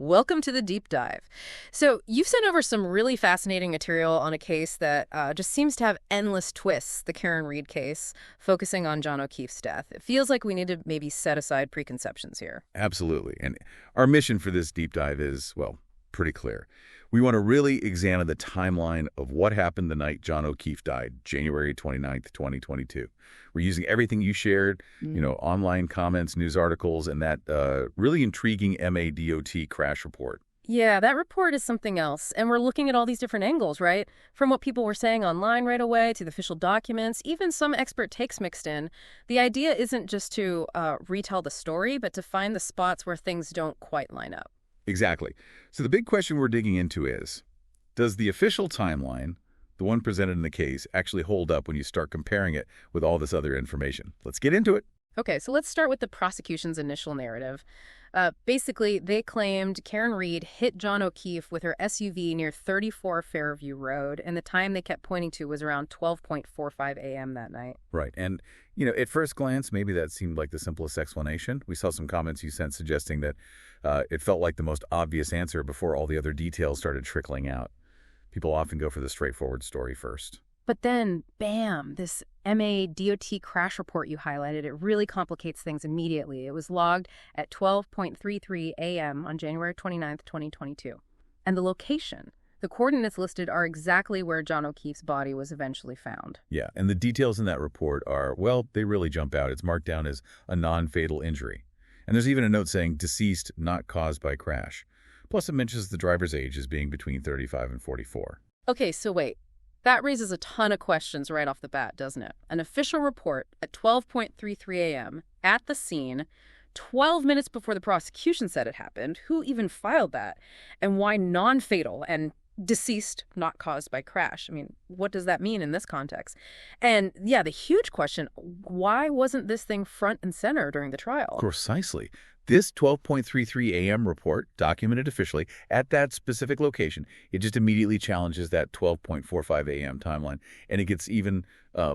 Welcome to the deep dive. So you've sent over some really fascinating material on a case that just seems to have endless twists, the Karen Reed case, focusing on John O'Keefe's death. It feels like we need to maybe set aside preconceptions here. Absolutely. And our mission for this deep dive is, well, pretty clear. We want to really examine the timeline of what happened the night John O'Keefe died, January 29th, 2022. We're using everything you shared, online comments, news articles, and that really intriguing MADOT crash report. Yeah, that report is something else. And we're looking at all these different angles, right? From what people were saying online right away to the official documents, even some expert takes mixed in. The idea isn't just to retell the story, but to find the spots where things don't quite line up. Exactly. So the big question we're digging into is, does the official timeline, the one presented in the case, actually hold up when you start comparing it with all this other information? Let's get into it. Okay, so let's start with the prosecution's initial narrative. Basically, they claimed Karen Reed hit John O'Keefe with her SUV near 34 Fairview Road, and the time they kept pointing to was around 12:45 a.m. that night. Right. And, at first glance, maybe that seemed like the simplest explanation. We saw some comments you sent suggesting that it felt like the most obvious answer before all the other details started trickling out. People often go for the straightforward story first. But then, bam, this MADOT crash report you highlighted, it really complicates things immediately. It was logged at 12:33 a.m. on January 29th, 2022. And the location, the coordinates listed are exactly where John O'Keefe's body was eventually found. Yeah, and the details in that report are, well, they really jump out. It's marked down as a non-fatal injury. And there's even a note saying deceased, not caused by crash. Plus, it mentions the driver's age as being between 35 and 44. Okay, so wait. That raises a ton of questions right off the bat, doesn't it? An official report at 12:33 a.m. at the scene, 12 minutes before the prosecution said it happened. Who even filed that? And why non-fatal and deceased, not caused by crash? I mean, what does that mean in this context? And yeah, the huge question, why wasn't this thing front and center during the trial? Precisely. This 12:33 a.m. report, documented officially at that specific location, it just immediately challenges that 12:45 a.m. timeline. And it gets even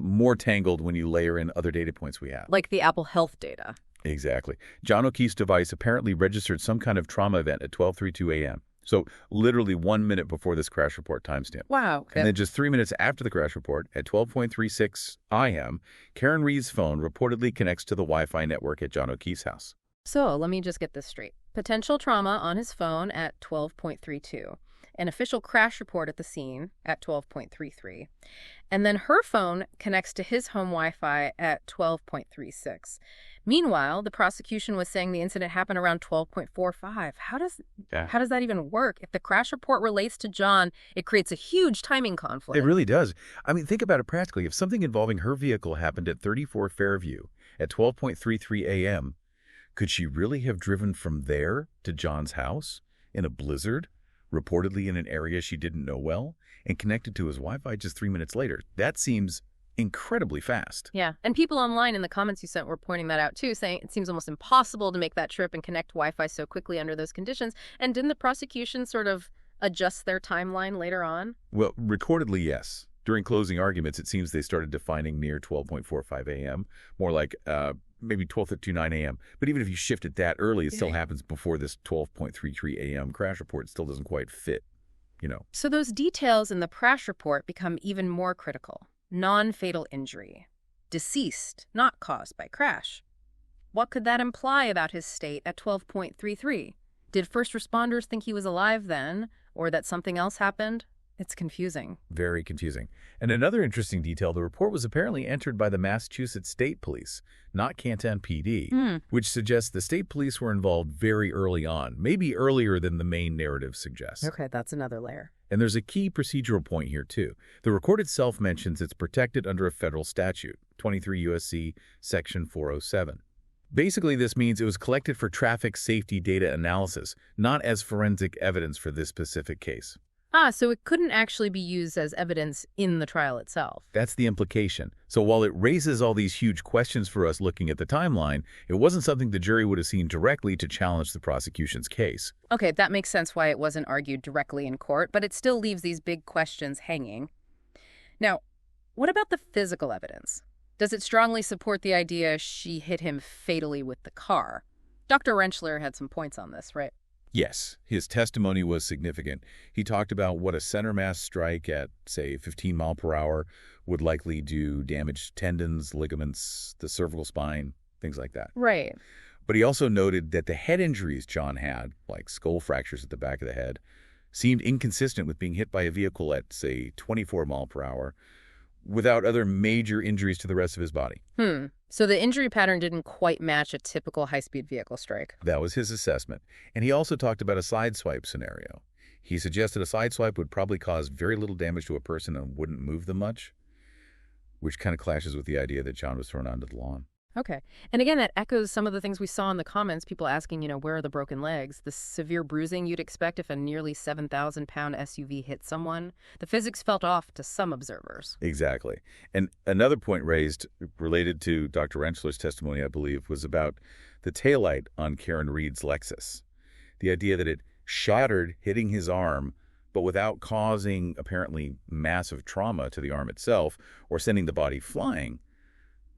more tangled when you layer in other data points we have. Like the Apple Health data. Exactly. John O'Keefe's device apparently registered some kind of trauma event at 12:32 a.m. So literally 1 minute before this crash report timestamp. Wow. And then just 3 minutes after the crash report, at 12:36 a.m., Karen Reed's phone reportedly connects to the Wi-Fi network at John O'Keefe's house. So let me just get this straight. Potential trauma on his phone at 12:32. An official crash report at the scene at 12:33. And then her phone connects to his home Wi-Fi at 12:36. Meanwhile, the prosecution was saying the incident happened around 12:45. How does that even work? If the crash report relates to John, it creates a huge timing conflict. It really does. I mean, think about it practically. If something involving her vehicle happened at 34 Fairview at 12:33 a.m., could she really have driven from there to John's house in a blizzard, reportedly in an area she didn't know well, and connected to his Wi-Fi just 3 minutes later? That seems incredibly fast. Yeah, and people online in the comments you sent were pointing that out too, saying it seems almost impossible to make that trip and connect Wi-Fi so quickly under those conditions. And didn't the prosecution sort of adjust their timeline later on? Well, recordedly, yes. During closing arguments, it seems they started defining near 12:45 a.m., more like maybe 12:59 a.m. But even if you shift it that early, it still happens before this 12:33 a.m. crash report. It still doesn't quite fit, So those details in the crash report become even more critical. Non-fatal injury. Deceased, not caused by crash. What could that imply about his state at 12:33? Did first responders think he was alive then, or that something else happened? It's confusing. Very confusing. And another interesting detail, the report was apparently entered by the Massachusetts State Police, not Canton PD, which suggests the state police were involved very early on, maybe earlier than the main narrative suggests. Okay, that's another layer. And there's a key procedural point here, too. The record itself mentions it's protected under a federal statute, 23 U.S.C. Section 407. Basically, this means it was collected for traffic safety data analysis, not as forensic evidence for this specific case. So it couldn't actually be used as evidence in the trial itself. That's the implication. So while it raises all these huge questions for us looking at the timeline, it wasn't something the jury would have seen directly to challenge the prosecution's case. Okay, that makes sense why it wasn't argued directly in court, but it still leaves these big questions hanging. Now, what about the physical evidence? Does it strongly support the idea she hit him fatally with the car? Dr. Wrenchler had some points on this, right? Yes, his testimony was significant. He talked about what a center mass strike at, say, 15 mile per hour would likely do damage to tendons, ligaments, the cervical spine, things like that. Right. But he also noted that the head injuries John had, like skull fractures at the back of the head, seemed inconsistent with being hit by a vehicle at, say, 24 mile per hour without other major injuries to the rest of his body. So the injury pattern didn't quite match a typical high-speed vehicle strike. That was his assessment. And he also talked about a sideswipe scenario. He suggested a sideswipe would probably cause very little damage to a person and wouldn't move them much, which kind of clashes with the idea that John was thrown onto the lawn. Okay. And again, that echoes some of the things we saw in the comments, people asking, where are the broken legs? The severe bruising you'd expect if a nearly 7,000-pound SUV hit someone. The physics felt off to some observers. Exactly. And another point raised related to Dr. Wrenchler's testimony, I believe, was about the taillight on Karen Reed's Lexus. The idea that it shattered, hitting his arm, but without causing apparently massive trauma to the arm itself or sending the body flying,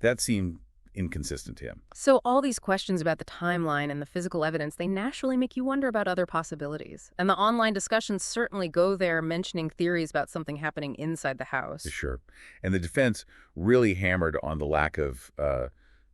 that seemed inconsistent to him. So all these questions about the timeline and the physical evidence, they naturally make you wonder about other possibilities. And the online discussions certainly go there mentioning theories about something happening inside the house. Sure. And the defense really hammered on the lack of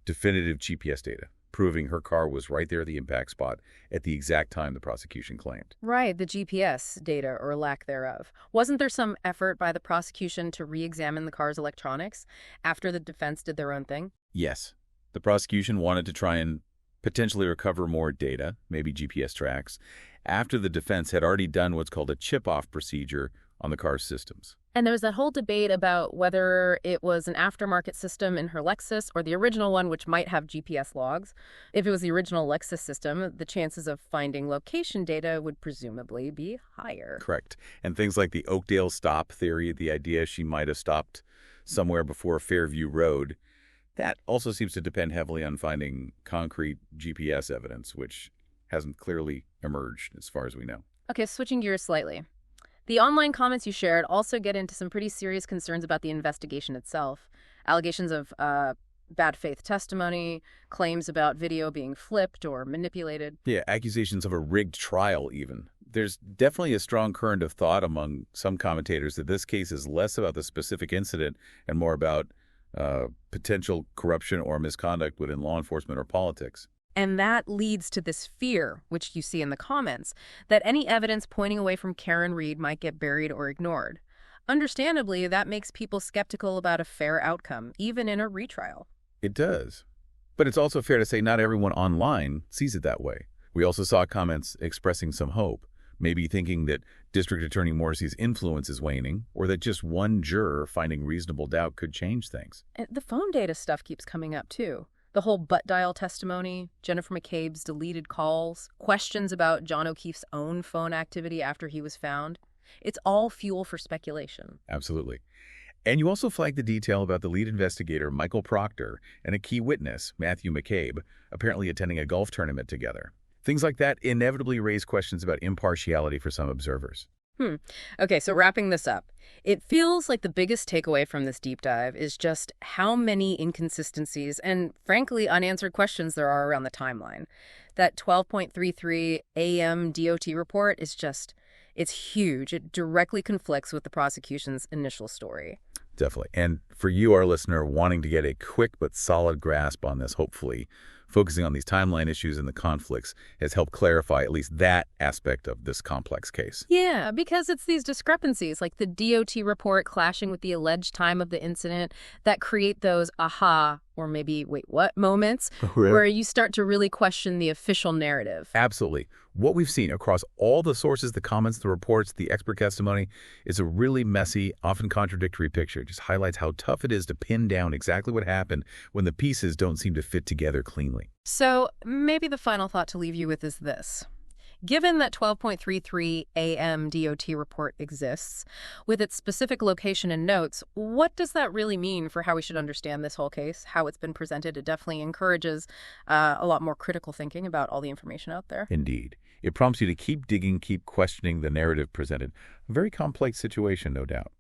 definitive GPS data, proving her car was right there at the impact spot at the exact time the prosecution claimed. Right, the GPS data or lack thereof. Wasn't there some effort by the prosecution to re-examine the car's electronics after the defense did their own thing? Yes. The prosecution wanted to try and potentially recover more data, maybe GPS tracks, after the defense had already done what's called a chip-off procedure on the car's systems. And there was that whole debate about whether it was an aftermarket system in her Lexus or the original one, which might have GPS logs. If it was the original Lexus system, the chances of finding location data would presumably be higher. Correct. And things like the Oakdale stop theory, the idea she might have stopped somewhere before Fairview Road, that also seems to depend heavily on finding concrete GPS evidence, which hasn't clearly emerged as far as we know. Okay, switching gears slightly. The online comments you shared also get into some pretty serious concerns about the investigation itself. Allegations of bad faith testimony, claims about video being flipped or manipulated. Yeah, accusations of a rigged trial even. There's definitely a strong current of thought among some commentators that this case is less about the specific incident and more about potential corruption or misconduct within law enforcement or politics. And that leads to this fear, which you see in the comments, that any evidence pointing away from Karen Reed might get buried or ignored. Understandably, that makes people skeptical about a fair outcome, even in a retrial. It does. But it's also fair to say not everyone online sees it that way. We also saw comments expressing some hope, maybe thinking that District Attorney Morsey's influence is waning, or that just one juror finding reasonable doubt could change things. And the phone data stuff keeps coming up, too. The whole butt dial testimony, Jennifer McCabe's deleted calls, questions about John O'Keefe's own phone activity after he was found. It's all fuel for speculation. Absolutely. And you also flagged the detail about the lead investigator, Michael Proctor, and a key witness, Matthew McCabe, apparently attending a golf tournament together. Things like that inevitably raise questions about impartiality for some observers. Okay, so wrapping this up, it feels like the biggest takeaway from this deep dive is just how many inconsistencies and, frankly, unanswered questions there are around the timeline. That 12.33 a.m. DOT report is just, it's huge. It directly conflicts with the prosecution's initial story. Definitely. And for you, our listener, wanting to get a quick but solid grasp on this, hopefully, focusing on these timeline issues and the conflicts has helped clarify at least that aspect of this complex case. Yeah, because it's these discrepancies, like the DOT report clashing with the alleged time of the incident, that create those aha, or maybe, wait, what moments, where you start to really question the official narrative. Absolutely. What we've seen across all the sources, the comments, the reports, the expert testimony, is a really messy, often contradictory picture. It just highlights how tough it is to pin down exactly what happened when the pieces don't seem to fit together cleanly. So maybe the final thought to leave you with is this. Given that 12.33 a.m. DOT report exists, with its specific location and notes, what does that really mean for how we should understand this whole case, how it's been presented? It definitely encourages a lot more critical thinking about all the information out there. Indeed. It prompts you to keep digging, keep questioning the narrative presented. A very complex situation, no doubt.